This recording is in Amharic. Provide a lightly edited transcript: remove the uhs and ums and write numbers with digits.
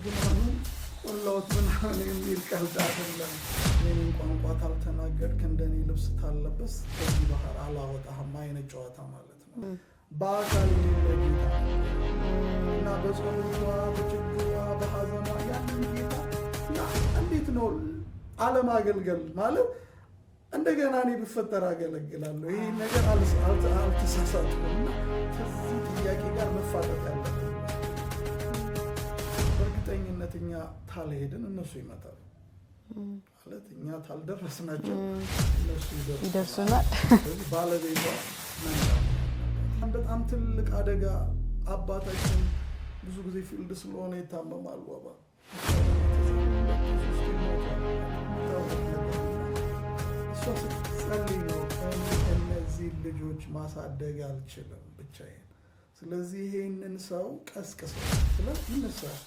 ግማኑ ወላውት ምናምን የሚል ቀልድ አይደለም። የኔን ቋንቋ ካልተናገርክ እንደኔ ልብስ ታለበስ ከዚህ ባህር አላወጣህም አይነት ጨዋታ ማለት ነው። በአካል ጌታ እና በጾምዋ በችግሯ በሐዘኗ ያንን ጌታ እንዴት ነው አለማገልገል ማለት? እንደገና እኔ ብፈጠር አገለግላለሁ። ይሄ ነገር አልተሳሳትኩም እና ከዚህ ጥያቄ ጋር መፋጠጥ ያለብን በእርግጠኝነት እኛ ታልሄድን እነሱ ይመጣሉ ማለት እኛ ታልደረስናቸው እነሱ ይደርሱናል። ባለቤቷ በጣም ትልቅ አደጋ አባታችን ብዙ ጊዜ ፊልድ ስለሆነ ይታመማሉ። እሷ ስትጸልይ ነው እነዚህ ልጆች ማሳደግ አልችልም ብቻዬን። ስለዚህ ይሄንን ሰው ቀስቅሰው ስለዚህ ይነሳል